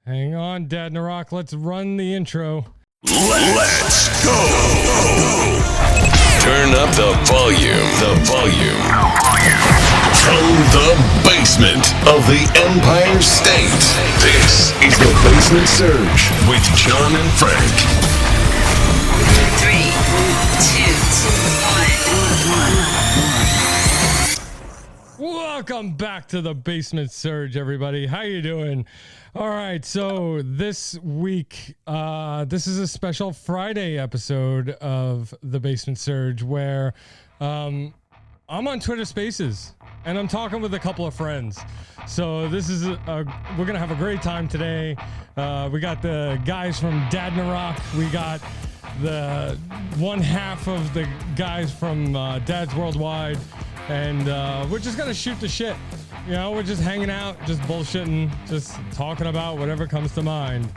Hang on, Dadnarok. Let's run the intro. Let's go. Turn up the volume. From the basement of the Empire State, this is the Basement Surge with John and Frank. 3, 2, 1. Welcome back to the Basement Surge, everybody. How you doing? All right, so this week, this is a special Friday episode of the Basement Surge where I'm on Twitter Spaces and I'm talking with a couple of friends. So this is we're gonna have a great time today. We got the guys from Dadnarok. We got the one half of the guys from Dad's Worldwide, and we're just gonna shoot the shit. You know, we're just hanging out, just bullshitting, just talking about whatever comes to mind.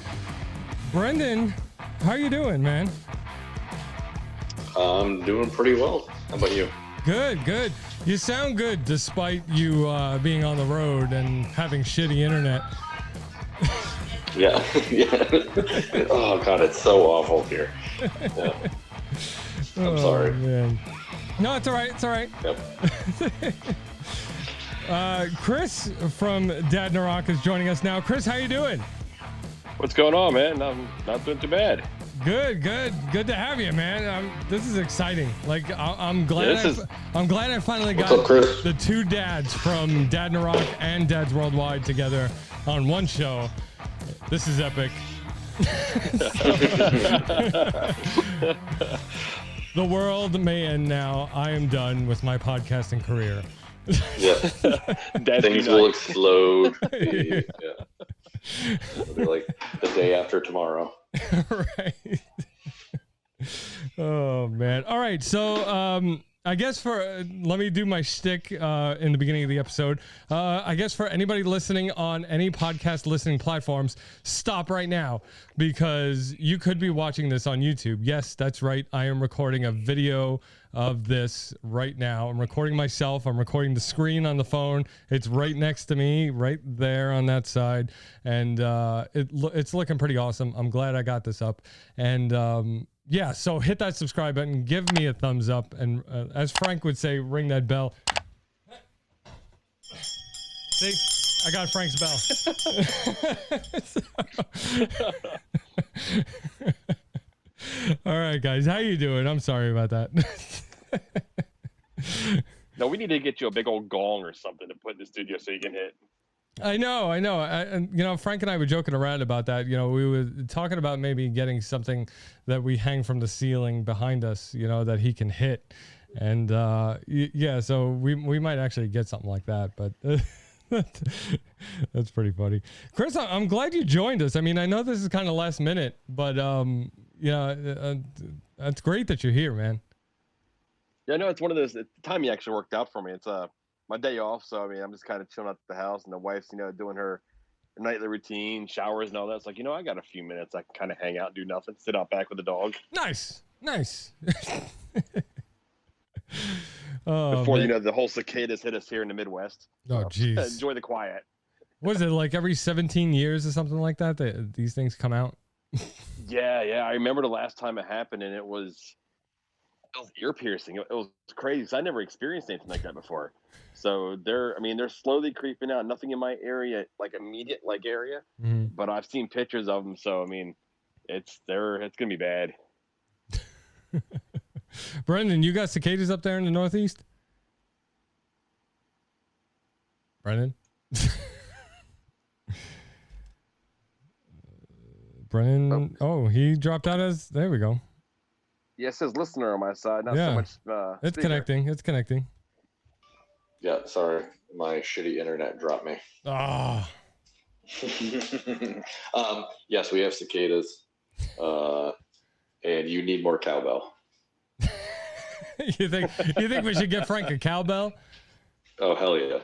Brendan, how you doing, man? I'm doing pretty well. How about you? Good. You sound good despite you being on the road and having shitty internet. Yeah. Oh God, it's so awful here. Yeah. I'm sorry. Man. No, it's all right. Yep. Chris from Dadnarok is joining us now. Chris, how you doing? What's going on, man? I'm not doing too bad. Good to have you, man. This is exciting. Like I'm glad. I'm glad I finally got up, Chris? the two dads from Dadnarok and Dad's Worldwide together on one show. This is epic. The world may end now. I am done with my podcasting career. Yeah. Things will explode. Yeah. It'll be like the day after tomorrow. Right. Oh man. All right. So I guess let me do my shtick in the beginning of the episode. I guess for anybody listening on any podcast listening platforms, stop right now because you could be watching this on YouTube. Yes, that's right. I am recording a video of this right now. I'm recording myself. I'm recording the screen on the phone. It's right next to me, right there on that side, and it's looking pretty awesome. I'm glad I got this up, and yeah, so hit that subscribe button, give me a thumbs up, and as Frank would say, ring that bell. See, I got Frank's bell. All right, guys, how you doing? I'm sorry about that. No, we need to get you a big old gong or something to put in the studio so you can hit. I know. And Frank and I were joking around about that. We were talking about maybe getting something that we hang from the ceiling behind us, that he can hit. And yeah, so we might actually get something like that, but that's pretty funny. Chris, I'm glad you joined us. I mean, I know this is kind of last minute, but that's great that you're here, man. Yeah, no, it's one of those. The timing actually worked out for me. It's my day off, so I mean, I'm just kind of chilling at the house, and the wife's doing her nightly routine, showers, and all that. It's like I got a few minutes. I can kind of hang out, do nothing, sit out back with the dog. Nice. Before the whole cicadas hit us here in the Midwest. Oh, jeez. Enjoy the quiet. Was it like every 17 years or something like that these things come out? Yeah. I remember the last time it happened, and it was ear piercing. It was crazy. So I never experienced anything like that before. So they're slowly creeping out. Nothing in my area, like immediate area, but I've seen pictures of them. So I mean, it's gonna be bad. Brendan, you got cicadas up there in the Northeast? Brendan? Brendan, he dropped out there we go. Yeah, it says listener on my side, not yeah. so much It's speaker. connecting. Yeah, sorry. My shitty internet dropped me. Ah. Yes, we have cicadas. And you need more cowbell. You think we should get Frank a cowbell? Oh, hell yeah.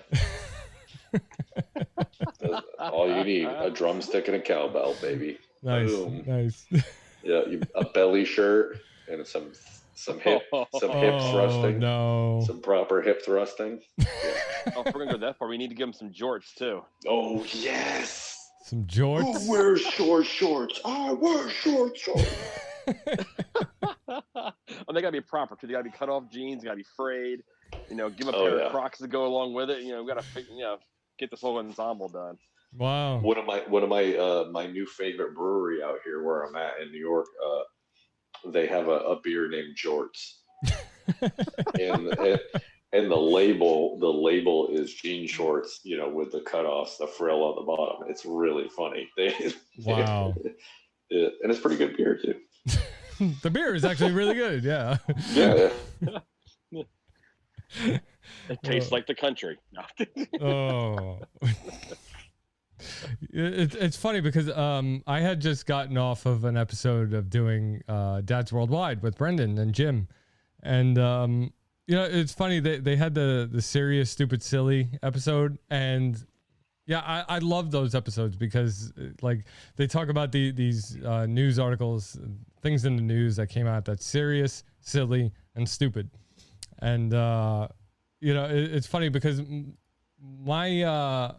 All you need, a drumstick and a cowbell, baby. Nice. Boom. Nice. Yeah, a belly shirt and some hip thrusting. No. Some proper hip thrusting. Yeah. Oh, if we're gonna go that far, we need to give him some jorts too. Oh yes. Some jorts. Who wears short shorts? I wear short shorts. They gotta be proper too. They gotta be cut off jeans. They gotta be frayed. Give a Oh, pair yeah. of Crocs to go along with it. We gotta get this whole ensemble done. Wow. One of my my new favorite brewery out here where I'm at in New York, they have a beer named Jorts. and the label is jean shorts, with the cutoffs, the frill on the bottom. It's really funny. Wow. And it's pretty good beer too. The beer is actually really good. Yeah. Yeah. It tastes like the country. Oh. It's funny because I had just gotten off of an episode of doing Dad's Worldwide with Brendan and Jim, and it's funny they had the serious stupid silly episode, and yeah, I love those episodes because like they talk about these news articles, things in the news that came out that's serious, silly, and stupid, and it's funny because my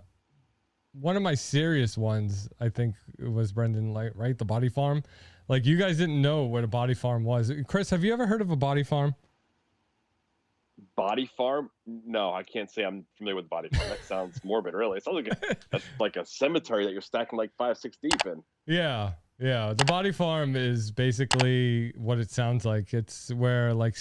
one of my serious ones, I think it was Brendan, right? The body farm. Like, you guys didn't know what a body farm was. Chris, have you ever heard of a body farm? Body farm? No, I can't say I'm familiar with body farm. That sounds morbid, really. It sounds like a cemetery that you're stacking like 5-6 deep in. Yeah. The body farm is basically what it sounds like. It's where like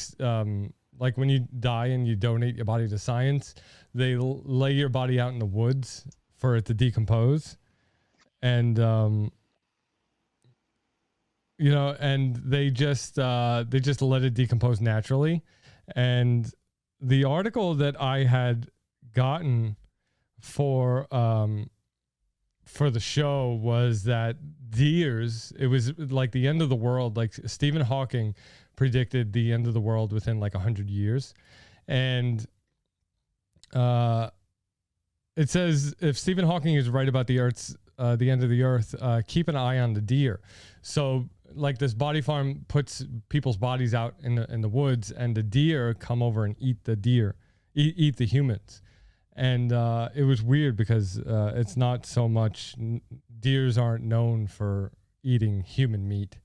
when you die and you donate your body to science, they lay your body out in the woods for it to decompose, and and they just let it decompose naturally. And the article that I had gotten for the show was that deers, it was like the end of the world. Like Stephen Hawking predicted the end of the world within like 100 years, and it says if Stephen Hawking is right about the Earth's the end of the Earth, keep an eye on the deer. So like this body farm puts people's bodies out in the woods, and the deer come over and eat the deer, eat the humans. And it was weird because it's not so much deers aren't known for eating human meat,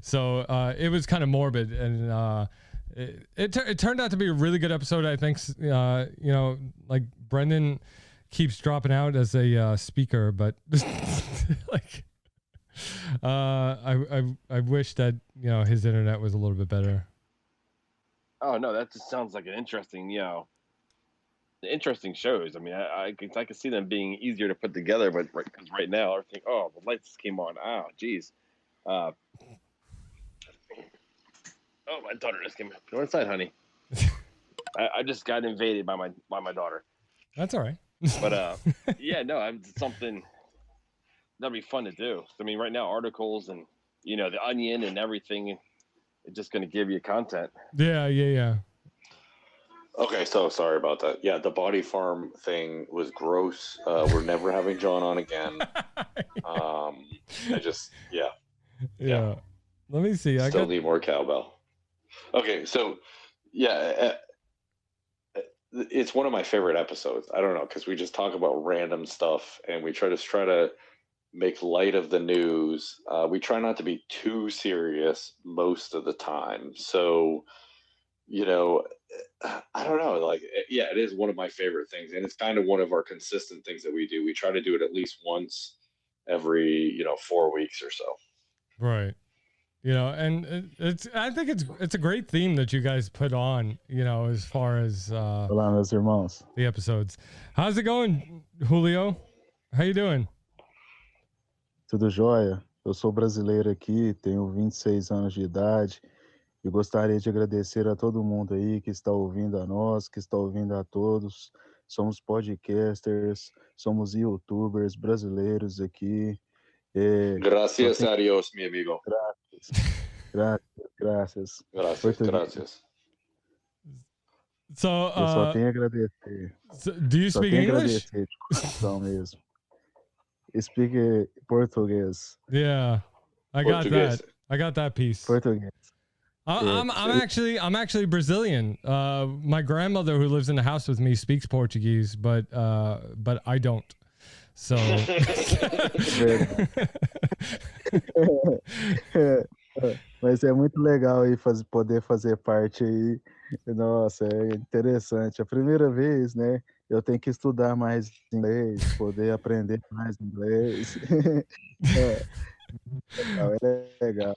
So it was kind of morbid, and it turned out to be a really good episode. I think like Brendan keeps dropping out as a speaker, but like I wish that his internet was a little bit better. Oh no, that just sounds like an interesting shows. I mean, I could see them being easier to put together, but right now everything. Oh, the lights came on. Oh, geez. Oh, my daughter just came. Go inside, honey. I just got invaded by my daughter. That's all right. But yeah, no, it's something that'd be fun to do. I mean, right now articles and the Onion and everything, it's just going to give you content. Yeah. Okay, so sorry about that. Yeah, the body farm thing was gross. We're never having John on again. Yeah. Let me see. I still need more cowbell. Okay, so yeah, it's one of my favorite episodes. I don't know, because we just talk about random stuff and we try to make light of the news. We try not to be too serious most of the time. So, I don't know, like, yeah, it is one of my favorite things. And it's kind of one of our consistent things that we do. We try to do it at least once every, 4 weeks or so. Right. And I think it's a great theme that you guys put on, as far as Olá, meus irmãos. the episodes. How's it going, Julio? How you doing? Tudo jóia? Eu sou brasileiro aqui, tenho 26 anos de idade e gostaria de agradecer a todo mundo aí que está ouvindo a nós, que está ouvindo a todos. Somos podcasters, somos youtubers brasileiros aqui. Gracias a Dios, mi amigo. Graças. So, eu só tenho a agradecer. So do you speak English? Agradecer de coração mesmo. Speak português. Yeah, I got that piece. Português. I'm actually Brazilian. My grandmother, who lives in the house with me, speaks Portuguese, but I don't. So Mas é muito legal aí poder fazer parte aí. Nossa, é interessante. A primeira vez, né? Eu tenho que estudar mais inglês, poder aprender mais inglês. É legal.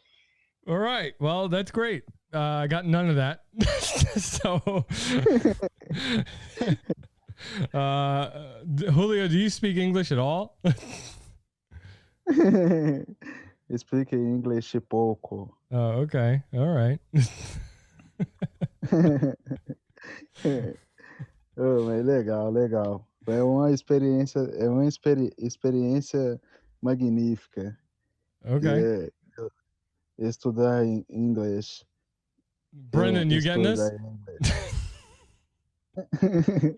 all right, well, that's great. I got none of that. So Julio, do you speak English at all? Explique em inglês pouco. Oh, okay. All right. Oh, mas legal, legal. É uma experiência magnífica. Okay. Estudar em inglês. Brendan, you getting this? Estudar em inglês.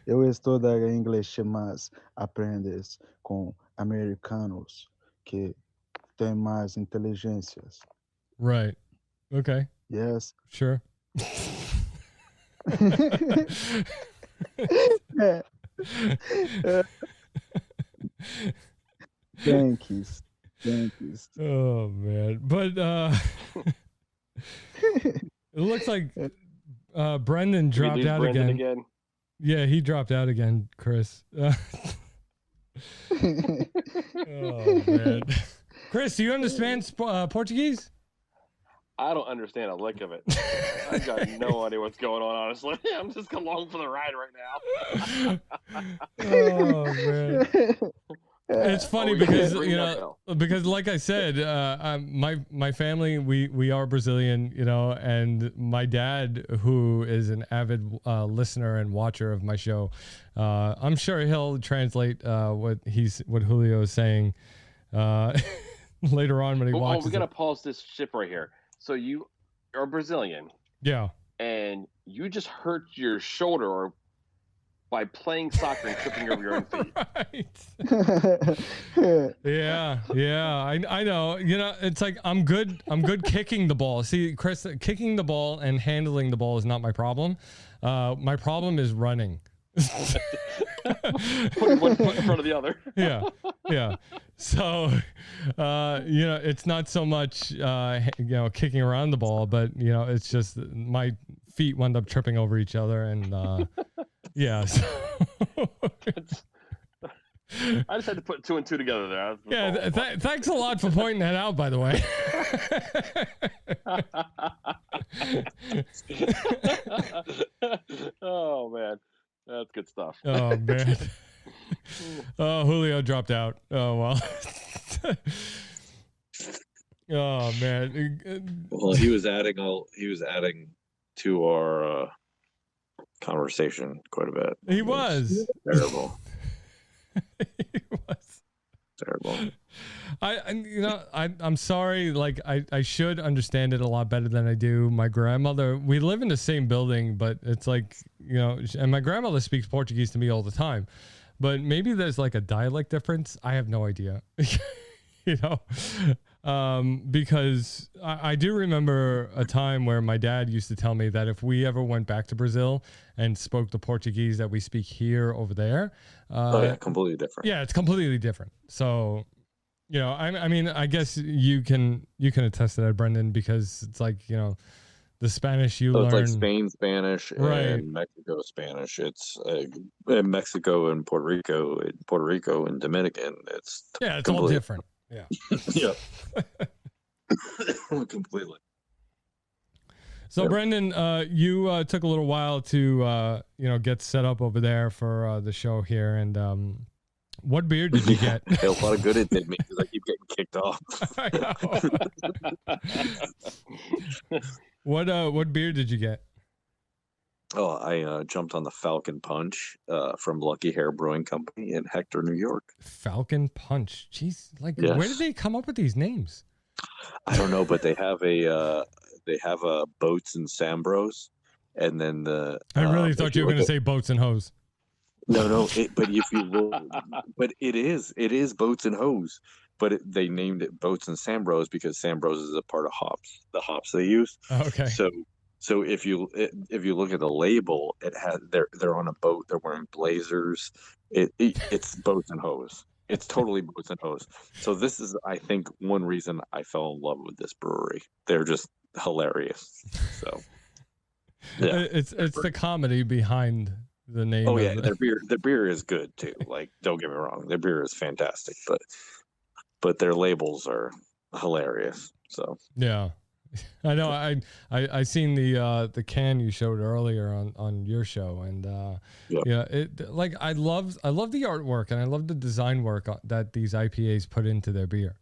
Eu estudar em inglês, mas aprendes com americanos que têm mais inteligências. Right. Okay. Yes. Sure. Yankees. Oh man. But it looks like Brendan Did we dropped lose out Brendan again. Yeah, he dropped out again, Chris. Oh man. Chris, do you understand Portuguese? I don't understand a lick of it. I've got no idea what's going on, honestly. I'm just along for the ride right now. Oh man. It's funny Oh, yeah, because ring you that know bell. because like I said, my family we are Brazilian, you know, and my dad, who is an avid listener and watcher of my show, I'm sure he'll translate what Julio is saying later on when he watches. We gotta it. pause this ship right here. So you are Brazilian, Yeah. and you just hurt your shoulder by playing soccer and tripping over your own feet. Right. Yeah. I know. You know, it's like I'm good kicking the ball. See, Chris, kicking the ball and handling the ball is not my problem. My problem is running. Put one foot in front of the other. Yeah. So, you know, it's not so much, kicking around the ball, but you know, it's just my feet wound up tripping over each other, and yeah. So I just had to put 2 and 2 together there. yeah. Thanks a lot for pointing that out, by the way. Oh man, that's good stuff. Oh man. Oh, Julio dropped out. Oh well. Oh man. Well, he was adding to our conversation quite a bit. He was Terrible. He was Terrible. I'm sorry. Like I should understand it a lot better than I do. My grandmother, we live in the same building, but it's like, you know, and my grandmother speaks Portuguese to me all the time, but maybe there's like a dialect difference. I have no idea, you know, because I do remember a time where my dad used to tell me that if we ever went back to Brazil and spoke the Portuguese that we speak here over there, Completely different. yeah, it's completely different. So, you know, I mean, I guess you can attest to that, Brendan, because it's like, you know, the Spanish you learn. It's like Spain Spanish Right. and Mexico Spanish. It's Mexico and Puerto Rico and Dominican. It's Yeah, it's all different. Yeah. Yeah. Completely. So, Yep. Brendan, you took a little while to get set up over there for the show here, and what beer did you get? A lot of good it did me because I keep getting kicked off. I know. What beer did you get? Oh, I jumped on the Falcon Punch from Lucky Hair Brewing Company in Hector, New York. Falcon Punch. Jeez, like Yes. where did they come up with these names? I don't know, but they have a Boats and Sambros, and then the. I really if thought you were look going to say boats and hose. No, but if you look, but it is Boats and Hose, but they named it Boats and Sambros because Sambros is a part of hops, the hops they use. Okay. So if you look at the label, it has they're on a boat. They're wearing blazers. It's boats and hose. It's totally boats and hose. So this is, I think, one reason I fell in love with this brewery. They're just hilarious. So yeah, It's the comedy behind the name. oh of yeah, the- their beer is good too. Like, don't get me wrong, their beer is fantastic, but their labels are hilarious. So Yeah. I know. I seen the can you showed earlier on your show, and Yep. yeah, it like I love the artwork, and I love the design work that these IPAs put into their beer.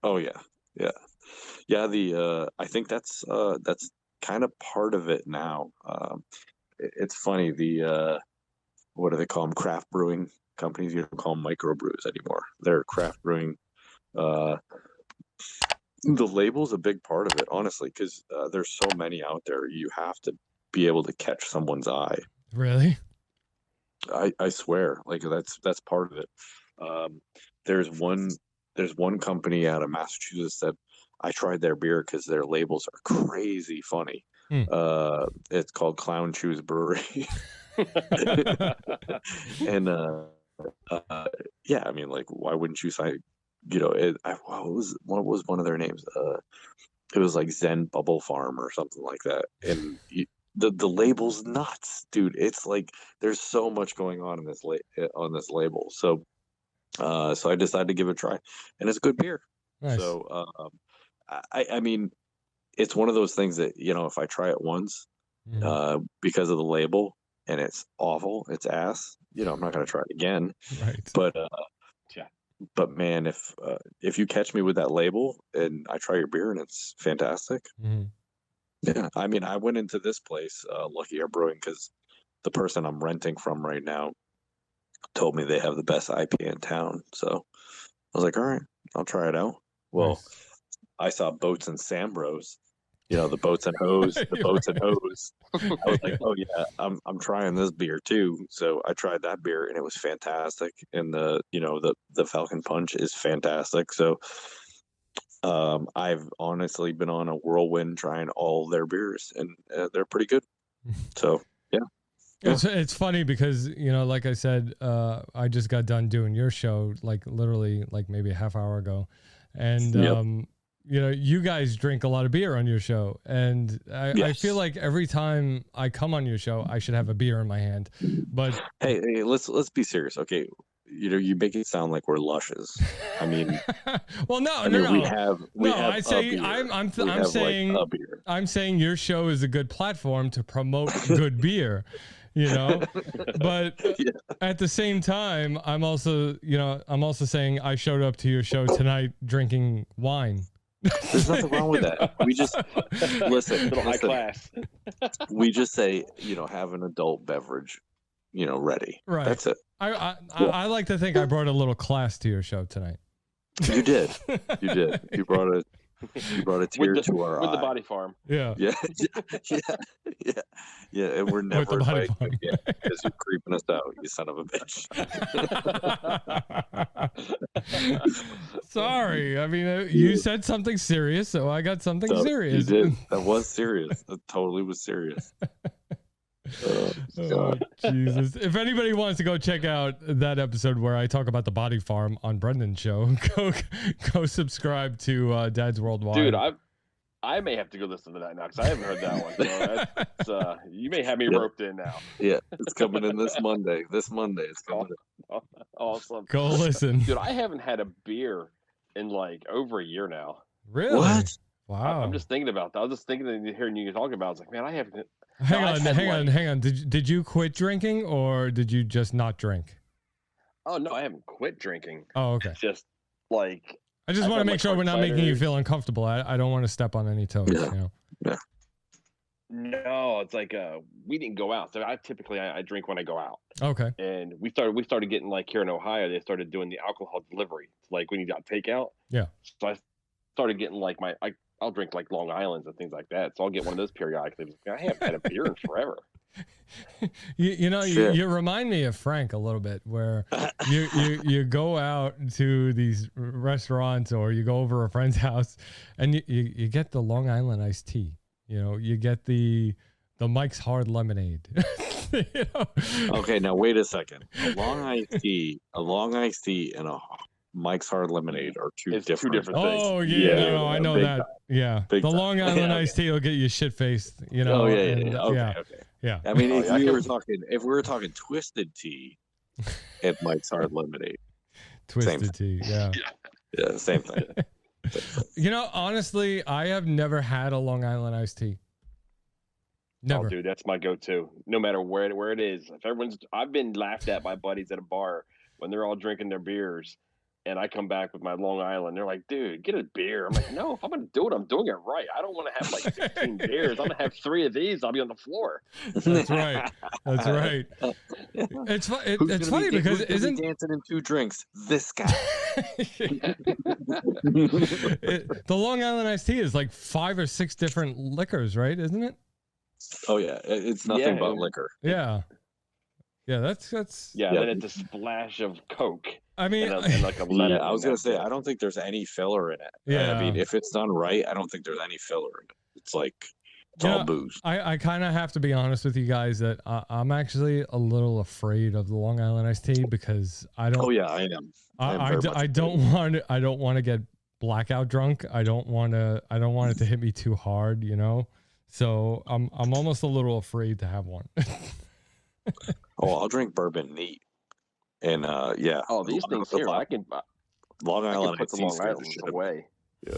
oh yeah, yeah, yeah. The I think that's kind of part of it now. It's funny, the what do they call them? Craft brewing companies. You don't call them microbrews anymore. They're craft brewing. Uh, the label's a big part of it, honestly, because there's so many out there. You have to be able to catch someone's eye. Really? I swear, like that's part of it. Um, there's one company out of Massachusetts that I tried their beer because their labels are crazy funny. Hmm. It's called Clown Shoes Brewery, and yeah, I mean, like, why wouldn't you sign? You know, what was one of their names? It was like Zen Bubble Farm or something like that, and the label's nuts, dude. It's like there's so much going on in this on this label. So so I decided to give it a try, and it's good beer. Nice. So I mean, it's one of those things that, you know, if I try it once Mhm. because of the label and it's awful, it's ass, you know, I'm not going to try it again. Right. But Yeah. but man, if you catch me with that label and I try your beer and it's fantastic, Mhm. yeah. I mean, I went into this place, Lucky Air Brewing, because the person I'm renting from right now told me they have the best IPA in town. So I was like, all right, I'll try it out. Well, Nice. I saw Boats and Sambros, you know, the boats and hose, the boats and hose. I was like, oh yeah, I'm trying this beer too. So I tried that beer and it was fantastic. And the Falcon Punch is fantastic. So I've honestly been on a whirlwind trying all their beers, and they're pretty good. So yeah. It's funny because, you know, like I said, I just got done doing your show, like literally like maybe a half hour ago, and Yep. you know, you guys drink a lot of beer on your show, and I Yes. feel like every time I come on your show, I should have a beer in my hand, but Hey, let's be serious, okay? You know, you make it sound like we're lushes. I mean, well, no, I no, mean, no. we have No, a I say beer. I'm We have, saying like, a beer. I'm saying your show is a good platform to promote good beer, you know. But Yeah. at the same time, I'm also saying I showed up to your show tonight drinking wine. There's nothing wrong with that. We just listen. Little high class. We just say, you know, have an adult beverage, you know, ready. Right. That's it. I like to think I brought a little class to your show tonight. You did. You did. You brought a tear to our with the eye. body farm. Yeah. Yeah, yeah. And we're never the body inviting you farm. again because you're creeping us out, you son of a bitch. Sorry. I mean, you said something serious, so I got something So, serious. You did. That was serious. That totally was serious. Oh, Jesus. If anybody wants to go check out that episode where I talk about the body farm on Brendan's show, go subscribe to Dad's Worldwide. Dude, I may have to go listen to that now because I haven't heard that one. So you may have me Yep. roped in now. Yeah, it's coming in this Monday. This Monday it's coming in. Awesome. Go listen. Dude, I haven't had a beer in like over a year now. Really? What? Wow. I'm just thinking about that. I was just thinking and hearing you talking about it. I was like, man, I haven't. hang No, I've on, had, hang on, like- hang on. Did you quit drinking or did you just not drink? Oh, no, I haven't quit drinking. Oh, okay. It's just like, I just I've want to had, make like, sure we're hard not making you ciders. feel uncomfortable. I don't want to step on any toes. Yeah. You know? no, it's like we didn't go out. So I drink when I go out. Okay. And we started getting like here in Ohio, they started doing the alcohol delivery. Like when you got takeout. Yeah. So I started getting like I'll drink like Long Islands and things like that. So I'll get one of those periodically. I haven't had a beer in forever. You know, Sure. you remind me of Frank a little bit, where you go out to these restaurants or you go over a friend's house and you get the Long Island iced tea. You get the Mike's Hard Lemonade. Okay, now wait a second. A long iced tea, and a Mike's Hard Lemonade are two different things. Oh yeah, no, I know big that. time. Yeah, Big the time. Long Island iced tea will get you shit faced. Okay. Yeah. I mean, Oh, if yeah, we were talking twisted tea at Mike's Hard Lemonade, Twisted tea, yeah. Yeah, same thing. Honestly, I have never had a Long Island iced tea. Never. Oh, dude, that's my go-to. No matter where it is. I've been laughed at by buddies at a bar when they're all drinking their beers, and I come back with my Long Island. They're like, "Dude, get a beer." I'm like, "No, if I'm gonna do it, I'm doing it right. I don't want to have like 16 beers. I'm gonna have 3 of these. I'll be on the floor." That's right. That's right. It's funny because isn't dancing in 2 drinks? This guy. The Long Island iced tea is like 5 or 6 different liquors, right? Isn't it? Oh yeah, it's nothing but liquor. Yeah. Yeah, that's yeah. Then it's a splash of Coke. I mean, and like a lemon. Yeah, I was gonna say I don't think there's any filler in it. Yeah. I mean, if it's done right, I don't think there's any filler in it. It's like it's all booze. I kind of have to be honest with you guys that I'm actually a little afraid of the Long Island iced tea because I don't. Oh yeah, I am. I don't want to get blackout drunk. I don't want it to hit me too hard, So I'm almost a little afraid to have one. Oh, I'll drink bourbon neat. And yeah. Oh, these things here, I can Long Island put the Long Island away. Yeah.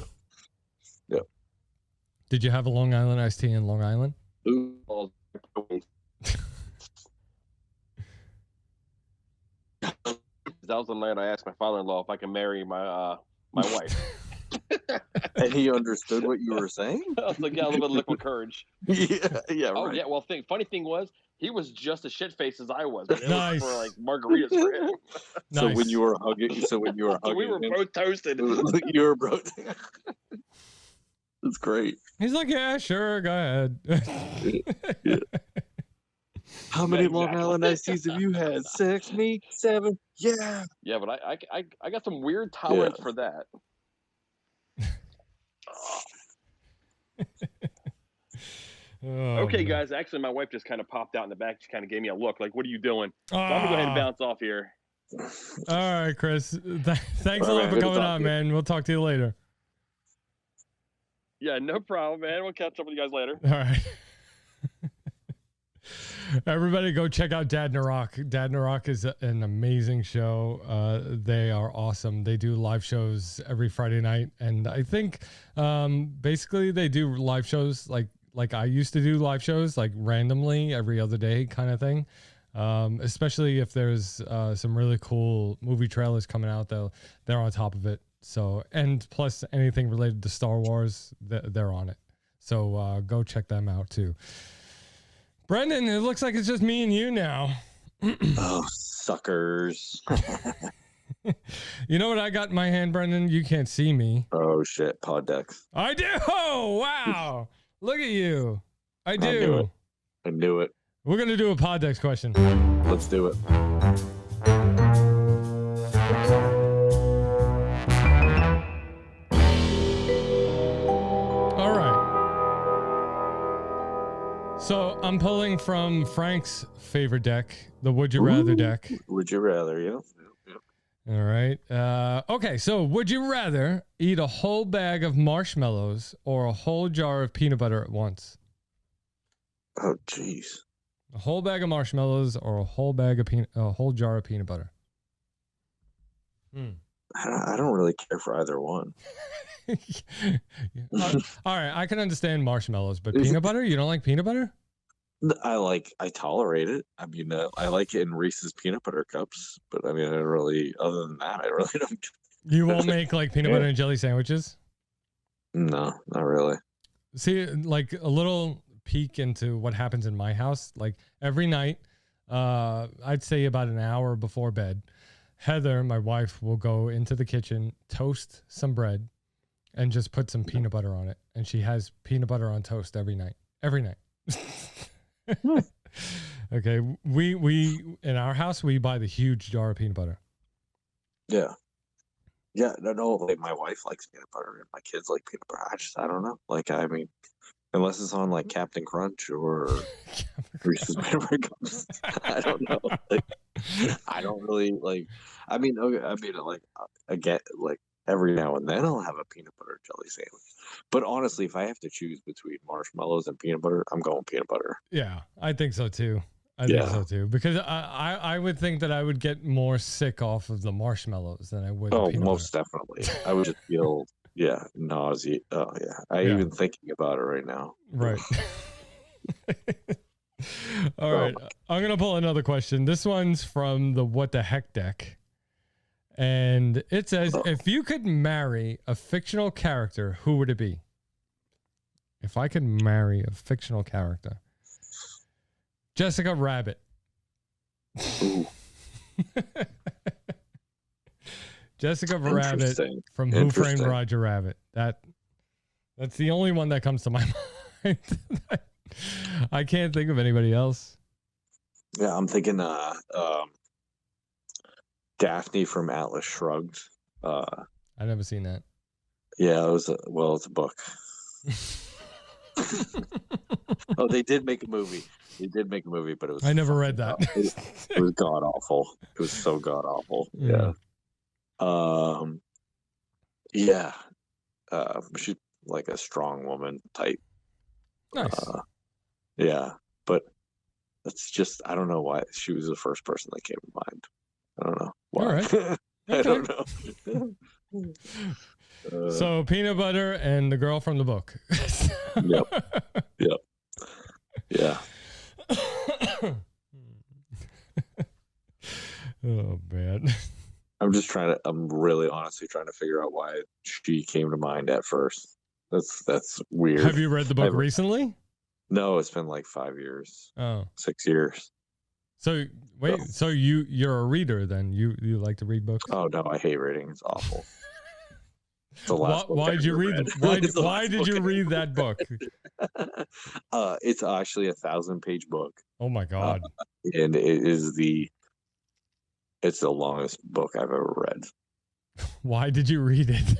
Yeah. Did you have a Long Island iced tea in Long Island? That was the night I asked my father-in-law if I can marry my wife. And he understood what you were saying? I was like, yeah, a little bit of liquid courage. Yeah. Oh, right. yeah. Well, funny thing was, he was just as shit faced as I was. But it Nice. was for like margaritas for him. Nice. So when you were hugging, we were both toasted. You were both. That's great. He's like, yeah, sure, go ahead. Yeah. How many Exactly. Long Island iced teas have you had? 6, me, 7. Yeah. Yeah, but I got some weird tolerance for that. Okay, guys. Actually, my wife just kind of popped out in the back. She kind of gave me a look, like, "What are you doing?" So I'm gonna go ahead and bounce off here. All right, Chris. Thanks a All lot right, for good coming talk on, to you. man. We'll talk to you later. Yeah, no problem, man. We'll catch up with you guys later. All right. Everybody go check out Dadnarok. Dadnarok is an amazing show. They are awesome. They do live shows every Friday night. And I think basically they do live shows like I used to do live shows, like randomly every other day kind of thing. Especially if there's some really cool movie trailers coming out, they're on top of it. So, and plus anything related to Star Wars, they're on it. So go check them out too. Brendan, it looks like it's just me and you now. Oh, suckers. You know what I got in my hand, Brendan? You can't see me. Oh, shit. Pod decks. I do. Oh, wow. Look at you. I knew do. it. I knew it. We're going to do a pod decks question. Let's do it. All right. So I'm pulling from Frank's favorite deck, the Would You Rather deck. Would you rather, yeah? All right. Okay, so would you rather eat a whole bag of marshmallows or a whole jar of peanut butter at once? Oh, jeez. A whole bag of marshmallows or a whole jar of peanut butter? I don't really care for either one. All right, I can understand marshmallows, but peanut butter? You don't like peanut butter? I tolerate it. I mean, I like it in Reese's peanut butter cups, but I mean, other than that, I really don't. You won't make like peanut butter and jelly sandwiches? No, not really. See, like a little peek into what happens in my house. Like every night, I'd say about an hour before bed, Heather, my wife, will go into the kitchen, toast some bread, and just put some peanut butter on it. And she has peanut butter on toast every night. Every night. Okay, we in our house we buy the huge jar of peanut butter. Yeah. No, like my wife likes peanut butter and my kids like peanut butter. I don't know. Like, I mean, unless it's on like Captain Crunch or Reese's Peanut Cups. I don't know. Like, I don't really like. I mean, okay, like I get like every now and then I'll have a peanut butter jelly sandwich. But honestly, if I have to choose between marshmallows and peanut butter, I'm going peanut butter. Yeah, I think so too. I think so too. Because I would think that I would get more sick off of the marshmallows than I would. Oh, peanut most butter. definitely. I would just feel nausea. Oh yeah, I Yeah. even thinking about it right now. Right. All right. I'm going to pull another question. This one's from the What the Heck deck. And it says, if you could marry a fictional character, who would it be? If I could marry a fictional character. Jessica Rabbit. Ooh. Jessica Rabbit Interesting. from Who Framed Roger Rabbit. That's the only one that comes to my mind. I can't think of anybody else. Yeah, I'm thinking Daphne from Atlas Shrugged. I've never seen that. Yeah, it's a book. Oh, they did make a movie. But it was. I never read that. It was god awful. It was so god awful. Mm. Yeah. She's like a strong woman type. Nice. Yeah, but that's just, I don't know why she was the first person that came to mind. I don't know why. All right. I don't know. So peanut butter and the girl from the book. Yep. Yeah. Oh man. I'm really honestly trying to figure out why she came to mind at first. That's weird. Have you read the book recently? No, it's been like 5 years. Oh. 6 years. So wait, so you're a reader then? You like to read books? Oh no, I hate reading. It's awful. It's the last book why did you read? Why did you read that book? It's actually a 1,000-page book. Oh my god! And it's the longest book I've ever read. Why did you read it?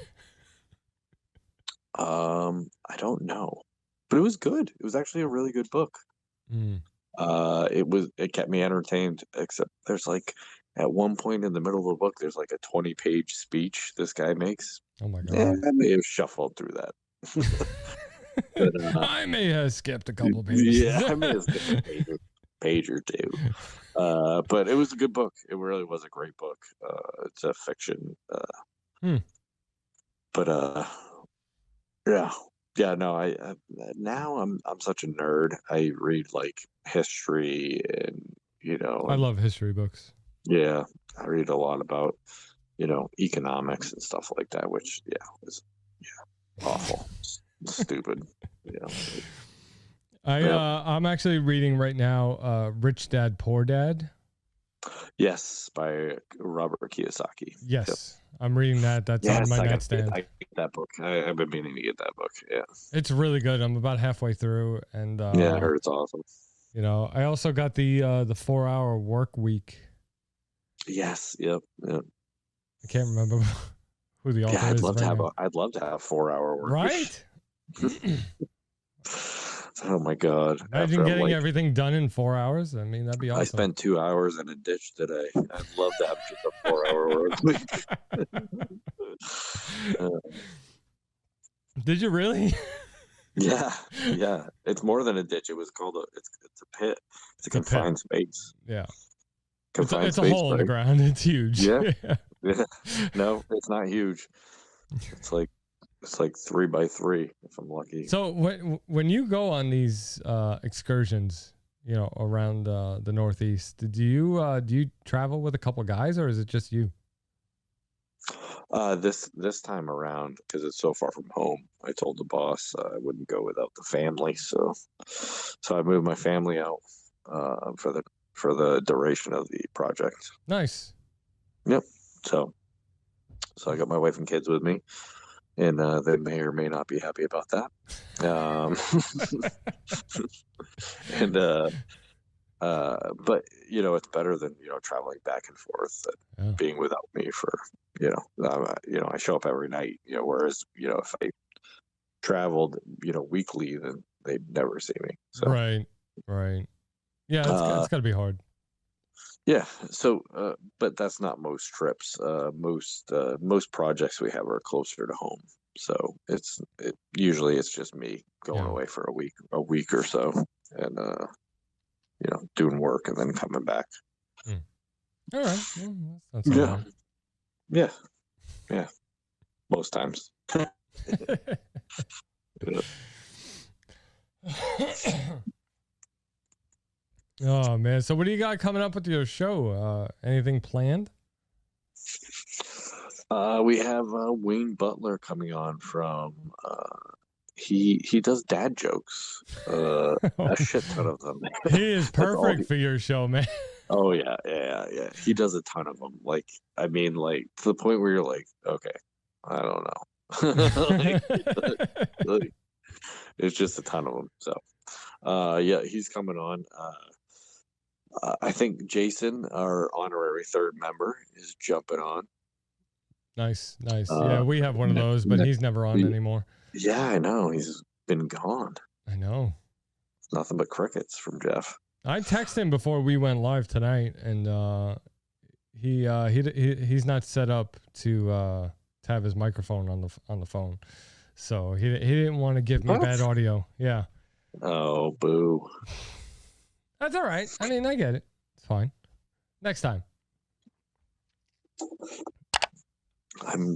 I don't know, but it was good. It was actually a really good book. Mm. It kept me entertained, except there's like at one point in the middle of the book, there's like a 20-page speech this guy makes. Oh my god! I may have shuffled through that. But, I may have skipped a couple pages. Yeah, I may have skipped a page or two. But it was a good book. It really was a great book. It's a fiction. But yeah. No, I now I'm such a nerd. I read like history and I love history books. Yeah, I read a lot about economics and stuff like that, which is awful, stupid. I'm actually reading right now Rich Dad Poor Dad. Yes, by Robert Kiyosaki. Yes, Yep. I'm reading that. That's on my nightstand. I get that book. I've been meaning to get that book. Yeah, it's really good. I'm about halfway through, and yeah, I heard it's awesome. I also got the 4-hour work week. Yes. Yep. I can't remember who the author is. I'd love to have 4-hour work. Right. Oh my god! Imagine getting everything done in 4 hours. I mean, that'd be awesome. I spent 2 hours in a ditch today. I'd love to have just a 4-hour work week. Did you really? Yeah. It's more than a ditch. It was called it's a pit. It's a confined space. Yeah. Confined it's a hole in the ground. It's huge. Yeah. No, it's not huge. It's like 3x3 if I'm lucky. So when you go on these excursions, around the Northeast, do you travel with a couple guys or is it just you? This time around, because it's so far from home, I told the boss I wouldn't go without the family, so I moved my family out for the duration of the project. Nice. Yep. So I got my wife and kids with me, and they may or may not be happy about that. But it's better than traveling back and forth and being without me for I show up every night. Whereas if I traveled weekly, then they never see me. So Right. Yeah, it's got to be hard. yeah. So, but that's not most trips. Most projects we have are closer to home. So usually it's just me going away for a week or so, and doing work and then coming back. All right. Well, that's not so bad. Yeah. Most times. Oh man, so what do you got coming up with your show? Anything planned? We have Wayne Butler coming on from he does dad jokes, a shit ton of them. He is perfect for your show, man. Oh yeah. He does a ton of them. Like, I mean, like to the point where you're like, okay, I don't know. like, it's just a ton of them. So, yeah, he's coming on. I think Jason, our honorary third member, is jumping on. Nice. Yeah, we have one of those, but he's never on anymore. Yeah, I know. He's been gone. I know. It's nothing but crickets from Jeff. I texted him before we went live tonight, and he's not set up to have his microphone on the phone, so he didn't want to give me bad audio. Yeah. Oh, boo. That's all right. I mean, I get it. It's fine. Next time. I'm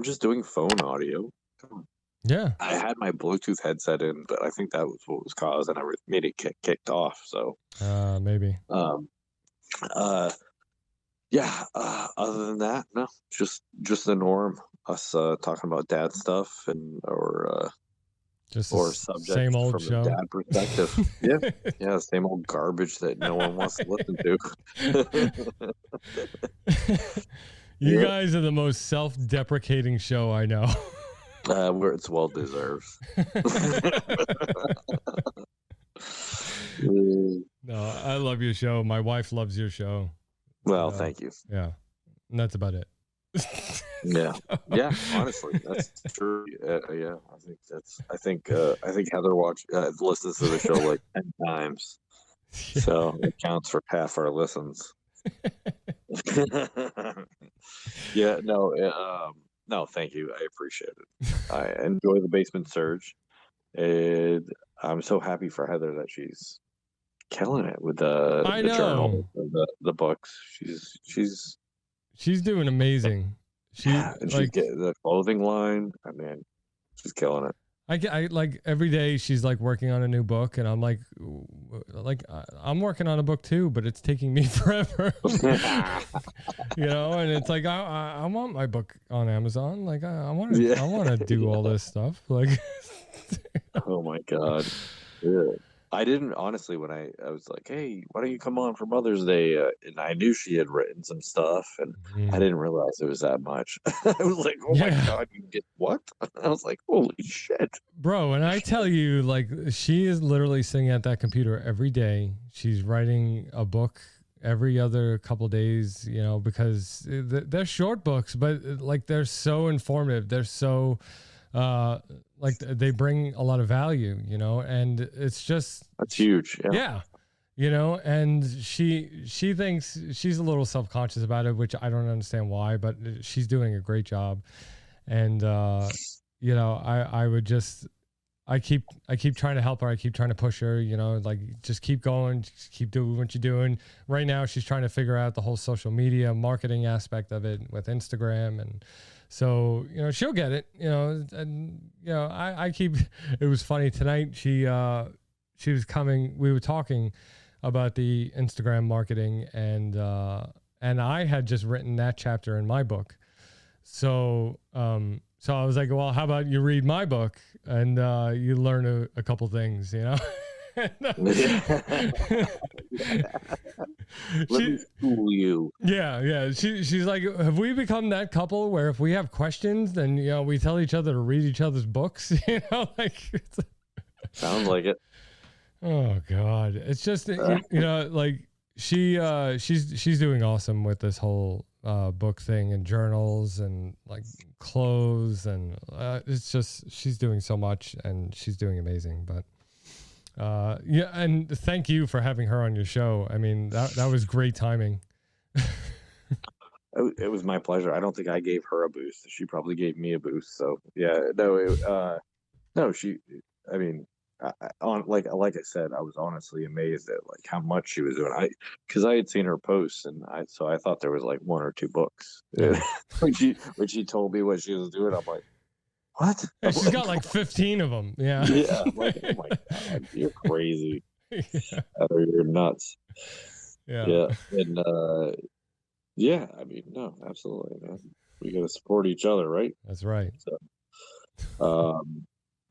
just doing phone audio. Yeah. I had my Bluetooth headset in, but I think that was what was caused, and I made it kicked off. So maybe. Yeah. Other than that, no, just the norm. Us talking about dad stuff or subject same old from show. the dad perspective. yeah, same old garbage that no one wants to listen to. You guys are the most self-deprecating show I know. Where it's well deserved. No, I love your show. My wife loves your show. Well, thank you. Yeah, and that's about it. Yeah. Honestly, that's true. Yeah, I think Heather listens to the show like 10 times, so it counts for half our listens. Yeah. No. Thank you. I appreciate it. I enjoy the Basement Surge, and I'm so happy for Heather that she's killing it with the journal, the books. She's doing amazing. She's getting the clothing line. I mean, she's killing it. I like every day she's like working on a new book, and I'm like I'm working on a book too, but it's taking me forever. And it's like I want my book on Amazon. Like I want to do all this stuff. Like, oh my god. Yeah. I didn't, honestly, when I was like, hey, why don't you come on for Mother's Day? And I knew she had written some stuff, and I didn't realize it was that much. I was like, oh my God, you get what? I was like, holy shit. Bro, and I tell you, like, she is literally sitting at that computer every day. She's writing a book every other couple days, because they're short books, but like they're so informative. They're so... like they bring a lot of value, and it's just that's huge. Yeah. And she thinks she's a little self-conscious about it, which I don't understand why, but she's doing a great job. And I keep trying to help her. I keep trying to push her, like just keep going, just keep doing what you're doing. Right now she's trying to figure out the whole social media marketing aspect of it with Instagram, and so, she'll get it, and, I keep, it was funny tonight. She was coming, we were talking about the Instagram marketing, and I had just written that chapter in my book. So I was like, well, how about you read my book and you learn a couple things, Let me fool you. Yeah. She's like, have we become that couple where if we have questions, then we tell each other to read each other's books? Sounds like it. Oh God, it's just like she's doing awesome with this whole book thing and journals and like clothes, and it's just, she's doing so much and she's doing amazing. But yeah, and thank you for having her on your show. I mean, that was great timing. It was my pleasure. I don't think I gave her a boost. She probably gave me a boost. So yeah, no, no, she. I mean, like I said, I was honestly amazed at like how much she was doing. Because I had seen her posts, and I thought there was like 1 or 2 books. Yeah. when she told me what she was doing, I'm like, what? Yeah, she's got like 15 of them. Yeah. Yeah. I'm like, oh my god, you're crazy. Yeah. You're nuts. Yeah. Yeah. And yeah, I mean, no, absolutely, man. We got to support each other, right? That's right. So,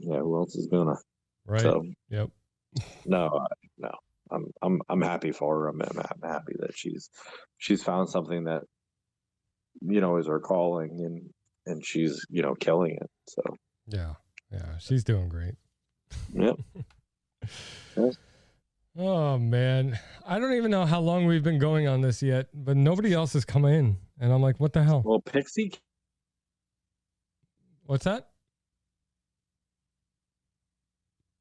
yeah. Who else is gonna? Right. So, Yep. no. I'm happy for her. I'm happy that she's found something that is her calling, and she's killing it. So Yeah. She's doing great. Yep. Oh man, I don't even know how long we've been going on this yet, but nobody else has come in, and I'm like, what the hell? Well, Pixie. What's that?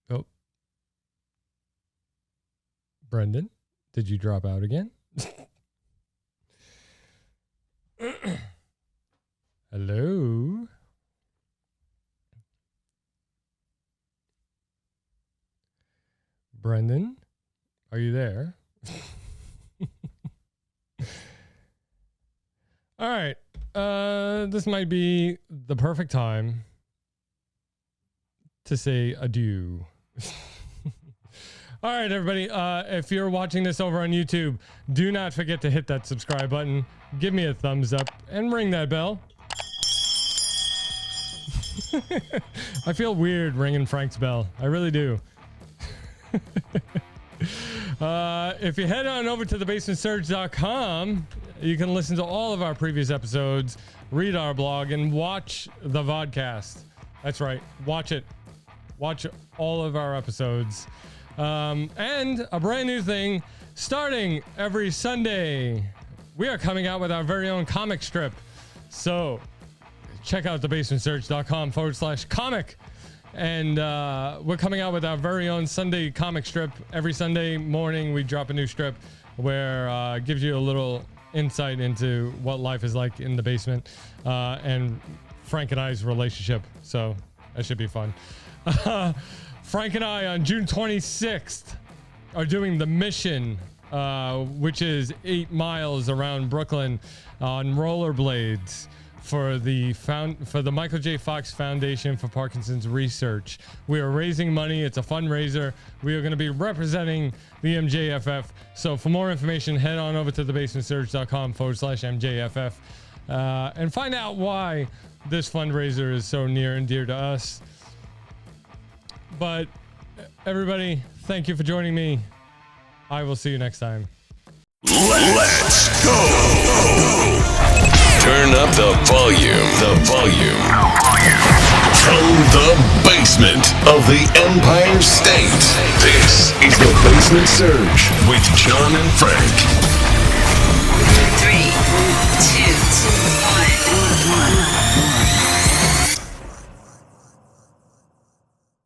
Oh, Brendan, did you drop out again? Hello. Brendan, are you there? All right. This might be the perfect time to say adieu. All right, everybody. If you're watching this over on YouTube, do not forget to hit that subscribe button, give me a thumbs up, and ring that bell. I feel weird ringing Frank's bell. I really do. If you head on over to thebasementsurge.com, you can listen to all of our previous episodes, read our blog, and watch the vodcast. That's right. Watch it. Watch all of our episodes. And a brand new thing starting every Sunday. We are coming out with our very own comic strip. So check out thebasementsurge.com/comic. And we're coming out with our very own Sunday comic strip. Every Sunday morning, we drop a new strip where it gives you a little insight into what life is like in the basement and Frank and I's relationship. So that should be fun. Frank and I on June 26th are doing the mission, which is 8 miles around Brooklyn on rollerblades, for the Michael J. Fox Foundation for Parkinson's Research. We are raising money. It's a fundraiser. We are going to be representing the MJFF. So for more information, head on over to thebasementsurge.com/MJFF and find out why this fundraiser is so near and dear to us. But everybody, thank you for joining me. I will see you next time. Let's go! Turn up the volume. From the basement of the Empire State, this is the Basement Surge with John and Frank.